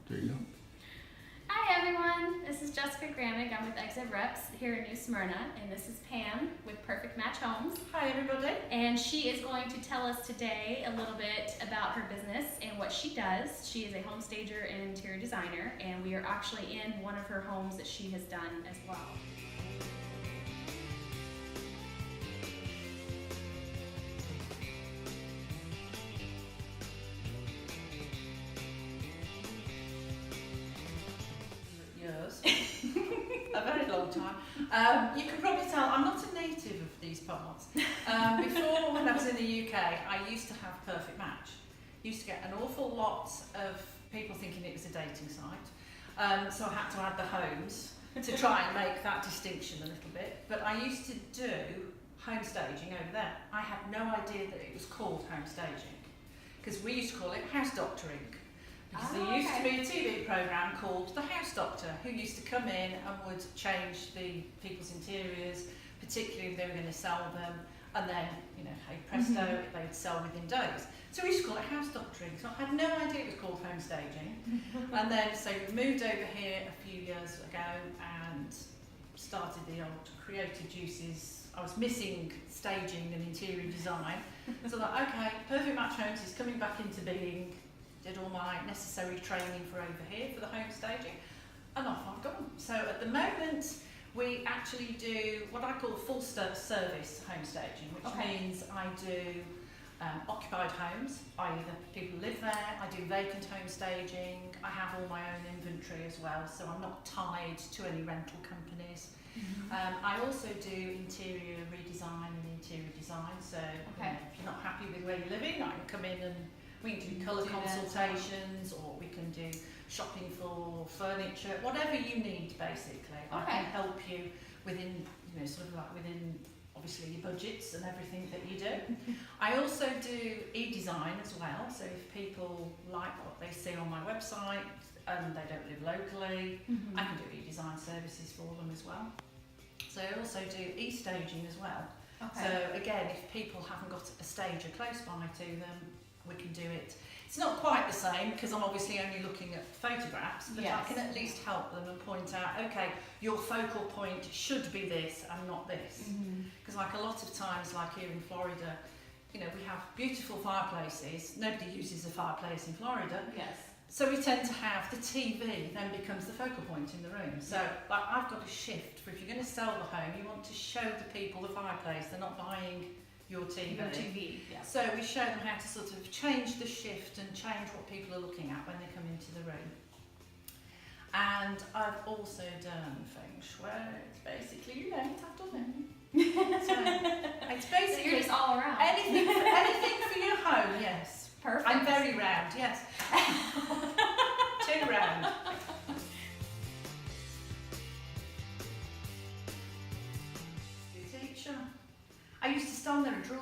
There you go. Hi everyone, this is Jessica Gramick. I'm with Exit Reps here in New Smyrna, and this is Pam with PerfectMatchHomes. Hi everybody. And she is going to tell us today a little bit about her business and what she does. She is a home stager and interior designer, and we are actually in one of her homes that she has done as well. Years. A very long time. You can probably tell I'm not a native of these parts. Before, when I was in the UK, I used to have Perfect Match. Used to get an awful lot of people thinking it was a dating site. So I had to add the homes to try and make that distinction a little bit. But I used to do home staging over there. I had no idea that it was called home staging, because we used to call it house doctoring. Because there used to be a TV programme called The House Doctor, who used to come in and would change the people's interiors, particularly if they were going to sell them, and then, you know, hey presto, they would sell within days. So we used to call it house doctoring. So I had no idea it was called home staging. And then, so we moved over here a few years ago and started the old creative juices. I was missing staging and interior design. So like, okay, PerfectMatchHomes is coming back into being. Did all my necessary training for over here for the home staging, and off I've gone. So at the moment we actually do what I call full service home staging, which means I do occupied homes, i.e. the people live there. I do vacant home staging. I have all my own inventory as well, so I'm not tied to any rental companies. I also do interior redesign and interior design, so you know, if you're not happy with where you're living, I can come in and we can do colour consultations, or we can do shopping for furniture, whatever you need basically. I can help you within, you know, sort of like within obviously your budgets and everything that you do. I also do e-design as well, so if people like what they see on my website and they don't live locally, I can do e-design services for them as well. So I also do e-staging as well. So again, if people haven't got a stager close by to them, we can do it. It's not quite the same because I'm obviously only looking at photographs, but I can at least help them and point out, okay, your focal point should be this and not this. Because like a lot of times, like here in Florida, you know, we have beautiful fireplaces. Nobody uses a fireplace in Florida. So we tend to have the TV then becomes the focal point in the room. So like I've got a shift for if you're going to sell the home, you want to show the people the fireplace. They're not buying your TV. So we show them how to sort of change the shift and change what people are looking at when they come into the room. And I've also done feng shui. It's basically, you know, I've done it. So it's basically it's all around. Anything for your home, yes. Perfect. I'm very round, yes. Too round. Teacher. I used to stand there and draw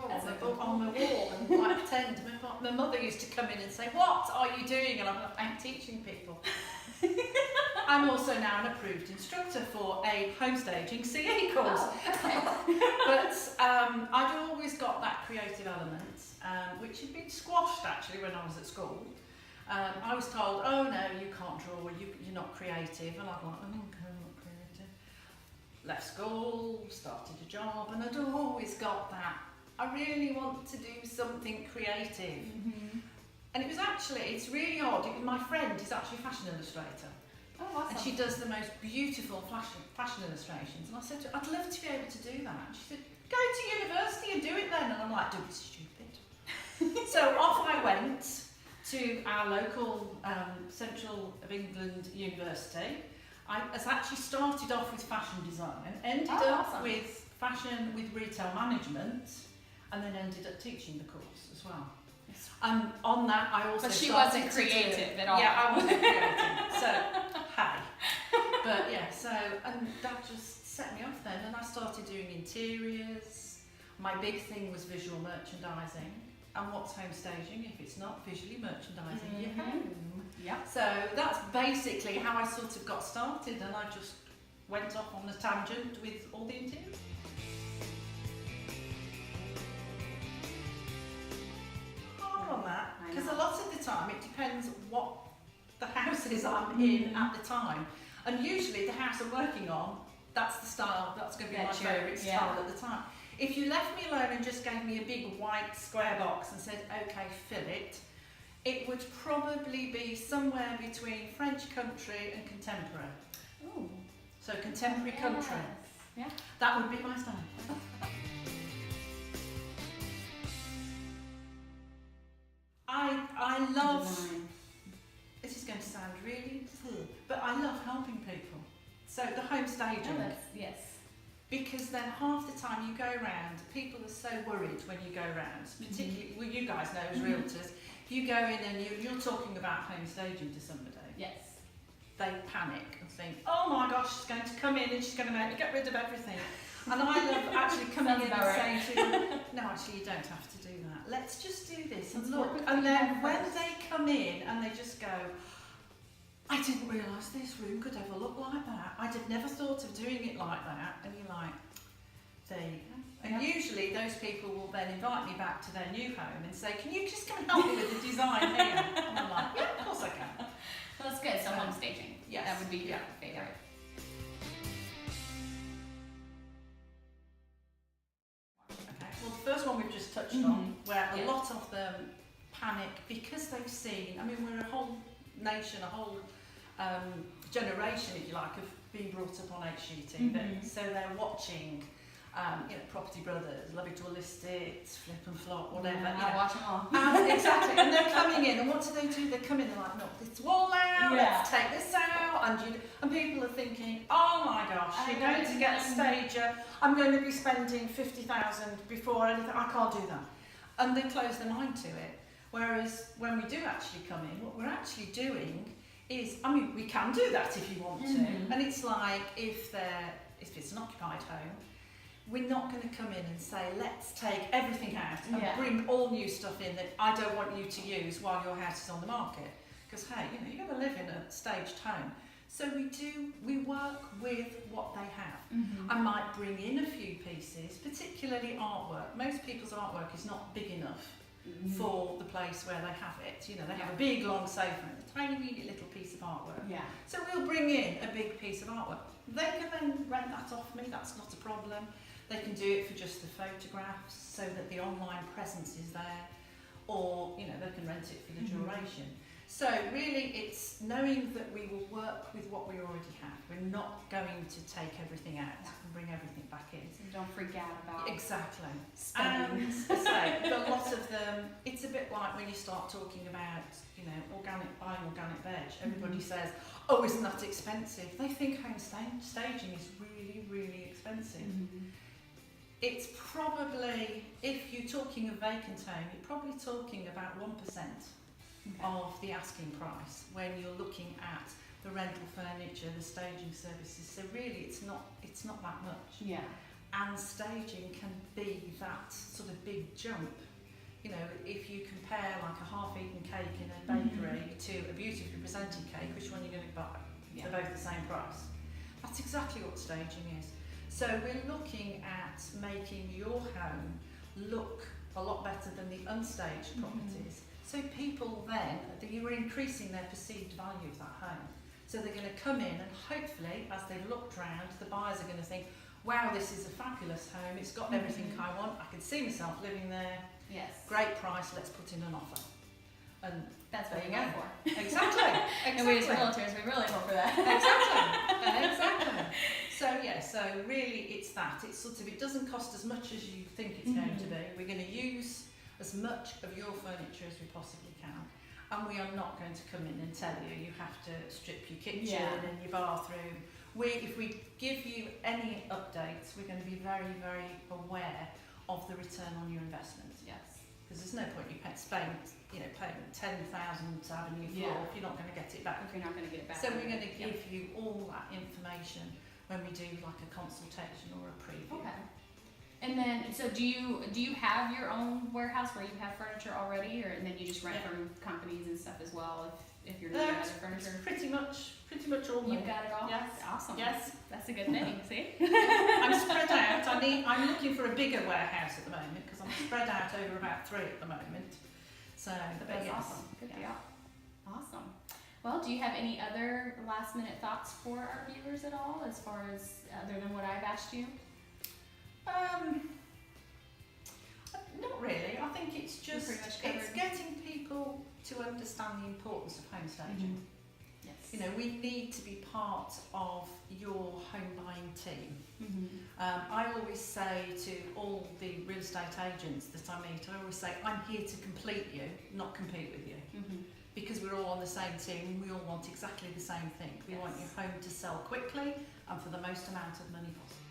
on my wall and like pretend. My mother used to come in and say, "What are you doing?" And I'm like, "I'm teaching people." I'm also now an approved instructor for a home staging CE course. But I'd always got that creative element, which had been squashed actually when I was at school. I was told, "Oh no, you can't draw, you're not creative," and I'm like, "I'm not creative." Left school, started a job, and I'd always got that. I really want to do something creative. And it was actually, it's really odd, my friend is actually a fashion illustrator. Oh, awesome. And she does the most beautiful fashion illustrations. And I said to her, I'd love to be able to do that. And she said, go to university and do it then. And I'm like, don't be stupid. So off I went to our local Central of England University. I actually started off with fashion design, ended up with fashion with retail management, and then ended up teaching the course as well. And on that, I also. But she wasn't creative at all. Yeah, I wasn't creative. So, hi. But yeah, so and that just set me off then, and I started doing interiors. My big thing was visual merchandising. And what's home staging if it's not visually merchandising your home? So that's basically how I sort of got started, and I just went off on a tangent with all the interiors. Hard on that, because a lot of the time it depends what the house places I'm in at the time. And usually the house I'm working on, that's the style, that's going to be my favourite style at the time. If you left me alone and just gave me a big white square box and said, okay, fill it, it would probably be somewhere between French country and contemporary. Ooh. So contemporary country. Yeah. That would be my style. I love, design. this is going to sound really cool, but I love helping people. So the home staging. Yes. Because then half the time you go around, people are so worried when you go around, particularly, well, you guys know as realtors, you go in and you're talking about home staging to somebody. Yes. They panic and think, oh my gosh, she's going to come in and she's going to make me get rid of everything. And I love actually coming in and saying to them, no, actually you don't have to do that. Let's just do this and look. And then when they come in and they just go, I didn't realise this room could ever look like that. I'd have never thought of doing it like that. And you're like, there you go. And usually those people will then invite me back to their new home and say, can you just come and help me with the design here? And I'm like, yeah, of course I can. Well, that's good. So home staging. Yes. That would be your favorite. Okay. Well, the first one we've just touched on, where a lot of them panic because they've seen, I mean, we're a whole nation, a whole generation, if you like, of being brought up on HGTV. So they're watching, Property Brothers, Love It or List It, Flip and Flop, whatever. I watch them all. Exactly. And they're coming in, and what do? They come in, they're like, knock this wall out, let's take this out, and people are thinking, oh my gosh, you're going to get a stager, I'm going to be spending 50,000 before anything, I can't do that. And they close their mind to it. Whereas when we do actually come in, what we're actually doing is, I mean, we can do that if you want to. And it's like, if it's an occupied home, we're not going to come in and say, let's take everything out and bring all new stuff in that I don't want you to use while your house is on the market. Because, hey, you're going to live in a staged home. So we work with what they have. I might bring in a few pieces, particularly artwork. Most people's artwork is not big enough for the place where they have it. They have a big long sofa and a tiny weeny little piece of artwork. So we'll bring in a big piece of artwork. They can then rent that off me, that's not a problem. They can do it for just the photographs so that the online presence is there, or they can rent it for the duration. So really it's knowing that we will work with what we already have. We're not going to take everything out and bring everything back in. So don't freak out about Exactly. spending. And a lot of them, it's a bit like when you start talking about, buying organic veg. Everybody says, oh, isn't that expensive? They think home staging is really, really expensive. It's probably, if you're talking a vacant home, you're probably talking about 1% of the asking price when you're looking at the rental furniture, the staging services. So really it's not that much. And staging can be that sort of big jump. If you compare like a half-eaten cake in a bakery to a beautifully presented cake, which one are you going to buy? They're both the same price. That's exactly what staging is. So we're looking at making your home look a lot better than the unstaged properties. So people then, you are increasing their perceived value of that home. So they're going to come in and hopefully, as they've looked round, the buyers are going to think, wow, this is a fabulous home, it's got everything I want, I can see myself living there, great price, let's put in an offer. And that's what you go for. Exactly. And we as realtors, we really hope for that. Exactly. So really it's that. It's sort of, it doesn't cost as much as you think it's going to be. We're going to use as much of your furniture as we possibly can. And we are not going to come in and tell you have to strip your kitchen and your bathroom. If we give you any updates, we're going to be very, very aware of the return on your investment. Because there's no point you paying $10,000 to have a new floor if you're not going to get it back. So we're going to give you all that information when we do like a consultation or a preview. And then, so do you have your own warehouse where you have furniture already, and then you just rent from companies and stuff as well if you're doing other furniture? Pretty much all. You've got it all. Yes. Awesome. Yes. That's a good thing. See. I'm spread out. I'm looking for a bigger warehouse at the moment because I'm spread out over about 3 at the moment. So that's awesome. Good deal. Awesome. Well, do you have any other last minute thoughts for our viewers at all, as far as other than what I've asked you? Not really. I think it's just pretty much covered. it's getting people to understand the importance of home staging. Yes. You know, we need to be part of your home buying team. I always say to all the real estate agents that I meet, I always say, I'm here to complete you, not compete with you. Because we're all on the same team, we all want exactly the same thing. We want your home to sell quickly and for the most amount of money possible.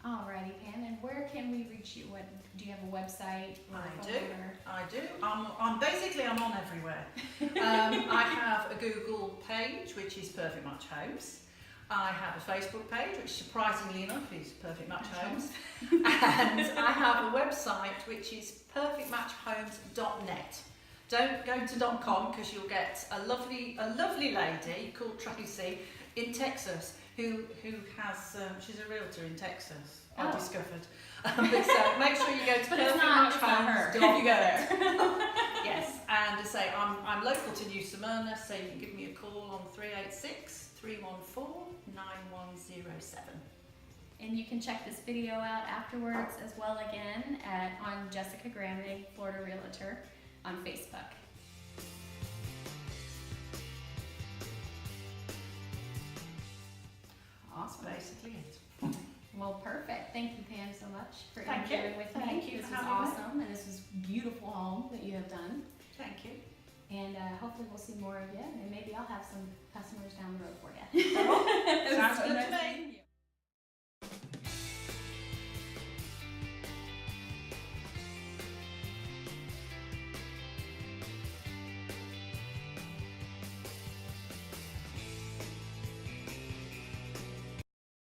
Alrighty, Pam, and where can we reach you? What do you have a website? Or a phone number? I do. I'm on everywhere. I have a Google page which is PerfectMatchHomes. I have a Facebook page which surprisingly enough is PerfectMatchHomes. And I have a website which is PerfectMatchHomes.net. Don't go to .com because you'll get a lovely lady called Tracy in Texas who has she's a realtor in Texas. I discovered. But so make sure you go to PerfectMatchHomes. If you go there. Yes, and to say I'm local to New Smyrna, so you can give me a call on 386 314 9107. And you can check this video out afterwards as well again on Jessica Grande, Florida Realtor, on Facebook. Awesome. That's basically it. Well, perfect. Thank you, Pam, so much for Thank you. interviewing with me. Thank you This for was having me. awesome, and this was a beautiful home that you have done. Thank you. And hopefully we'll see more of you, and maybe I'll have some customers down the road for you. Sounds So good nice to me. meeting you.